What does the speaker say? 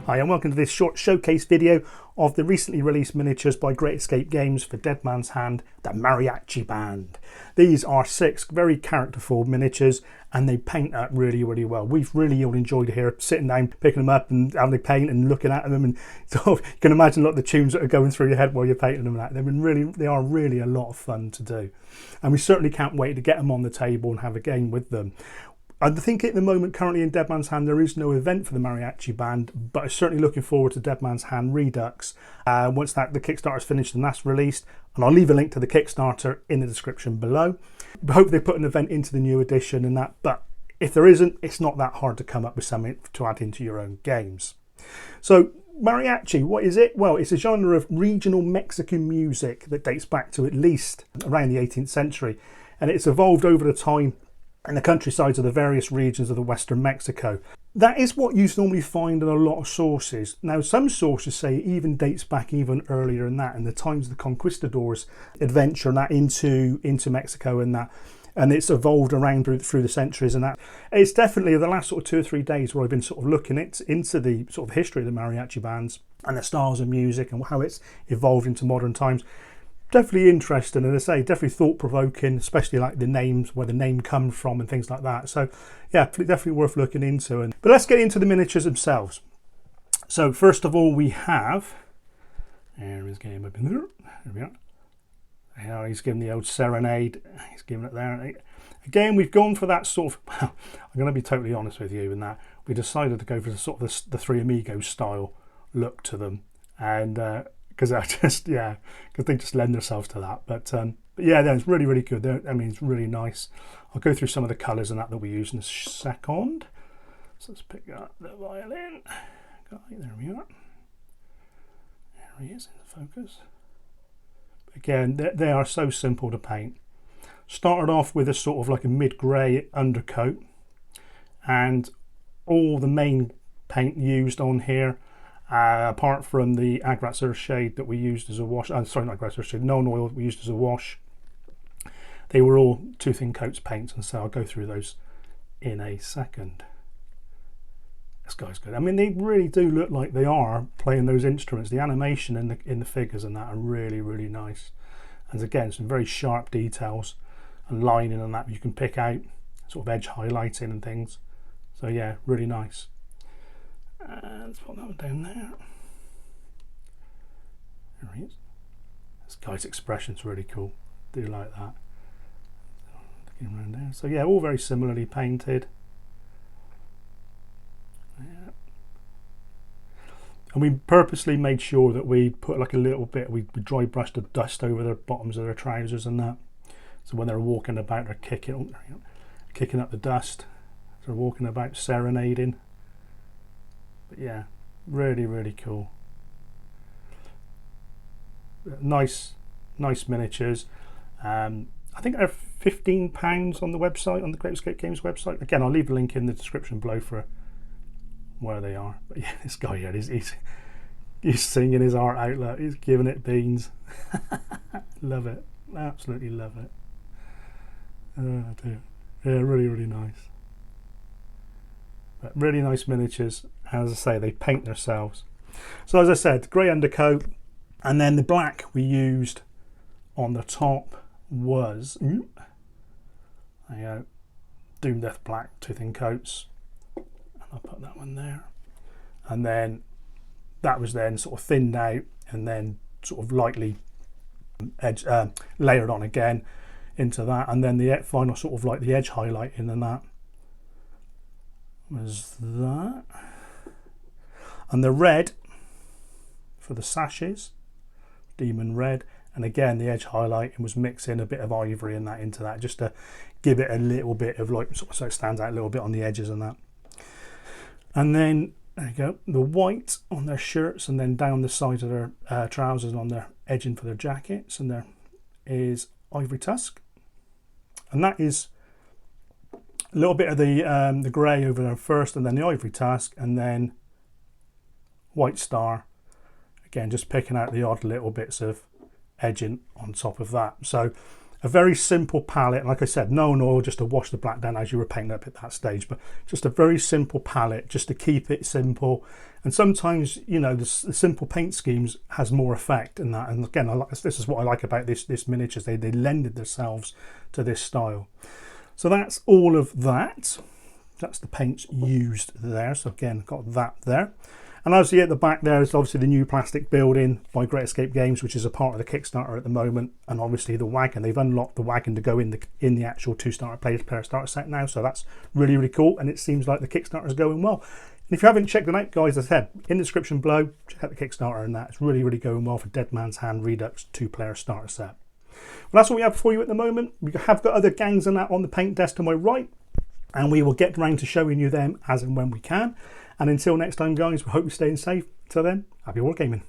Hi and welcome to this short showcase video of the recently released miniatures by Great Escape Games for Dead Man's Hand, the Mariachi Band. These are 6 very characterful miniatures and they paint up really, really well. We've really all enjoyed it here, sitting down, picking them up and having a paint and looking at them, and sort of, you can imagine a lot of the tunes that are going through your head while you're painting them. They are really a lot of fun to do. And we certainly can't wait to get them on the table and have a game with them. I think at the moment, currently in Dead Man's Hand, there is no event for the Mariachi Band, but I'm certainly looking forward to Dead Man's Hand Redux once the Kickstarter is finished and that's released. And I'll leave a link to the Kickstarter in the description below. I hope they put an event into the new edition and that, but if there isn't, it's not that hard to come up with something to add into your own games. So mariachi, what is it? Well, it's a genre of regional Mexican music that dates back to at least around the 18th century, and it's evolved over the time in the countrysides of the various regions of the western Mexico. That is what you normally find in a lot of sources. Now, some sources say it even dates back even earlier than that, in the times of the conquistadors' adventure and that into Mexico and that. And it's evolved around through the centuries and that. It's definitely the last sort of 2 or 3 days where I've been sort of looking into the sort of history of the mariachi bands and the styles of music and how it's evolved into modern times. Definitely interesting, and as I say, definitely thought-provoking, especially like the names, where the name comes from and things like that. So yeah, definitely worth looking into. But let's get into the miniatures themselves. So first of all, we have, there is game up in there. There we are. Yeah, he's giving the old serenade. He's giving it there. Again, we've gone for that sort of, well, I'm going to be totally honest with you in that we decided to go for the sort of the Three Amigos style look to them, and because because they just lend themselves to that. But yeah, it's really, really good. I mean, it's really nice. I'll go through some of the colours and that we use in a second. So let's pick up the violin guy. There we are. There he is in the focus. Again, they are so simple to paint. Started off with a sort of like a mid-grey undercoat, and all the main paint used on here, apart from the Agrat's Earth shade that we used as a wash, sorry, not Agrat's Earth shade, non oil we used as a wash, they were all 2 thin coats paints, and so I'll go through those in a second. This guy's good. I mean, they really do look like they are playing those instruments. The animation in the figures and that are really, really nice. And again, some very sharp details and lining and that you can pick out, sort of edge highlighting and things. So yeah, really nice. Let's put that one down there. There he is. This guy's expression's really cool. Do like that. Looking around there. So yeah, all very similarly painted. Yeah. And we purposely made sure that we put like a little bit, we dry brushed the dust over the bottoms of their trousers and that. So when they're walking about, they're kicking up the dust. They're walking about serenading. But yeah, really, really cool. Nice miniatures. I think they're £15 on the website, on the Great Escape Games website. Again, I'll leave a link in the description below for where they are. But yeah, this guy here, he's singing his art out loud. He's giving it beans. Love it. Absolutely love it. Oh dear. Yeah, really, really nice. But really nice miniatures. As I say, they paint themselves. So as I said, grey undercoat, and then the black we used on the top was Doom Death Black 2 thin coats. And I'll put that one there. And then that was then sort of thinned out and then sort of lightly layered on again into that. And then the final sort of like the edge highlighting and that was that. And the red for the sashes, demon red, and again the edge highlighting was mixing a bit of ivory and that into that, just to give it a little bit of like, so it stands out a little bit on the edges and that. And then there you go, the white on their shirts, and then down the side of their trousers and on their edging for their jackets, and there is ivory tusk, and that is a little bit of the grey over there first, and then the ivory tusk, and then white star. Again, just picking out the odd little bits of edging on top of that. So A very simple palette. Like I said, no oil, just to wash the black down as you were painting up at that stage, but just a very simple palette just to keep it simple. And sometimes, you know, the simple paint schemes has more effect in that. And again, this is what I like about this miniatures. They lended themselves to this style. So that's all of that. That's the paints used there. So again, got that there. And obviously at the back there is obviously the new plastic building by Great Escape Games, which is a part of the Kickstarter at the moment. And obviously the wagon, they've unlocked the wagon to go in the actual two-starter player starter set now. So that's really, really cool. And it seems like the Kickstarter is going well. And if you haven't checked it out, guys, as I said, in the description below, check out the Kickstarter and that. It's really, really going well for Dead Man's Hand Redux 2-player starter set. Well, that's what we have for you at the moment. We have got other gangs and that on the paint desk to my right, and we will get around to showing you them as and when we can. And until next time, guys, we hope you're staying safe. Till then, happy wargaming.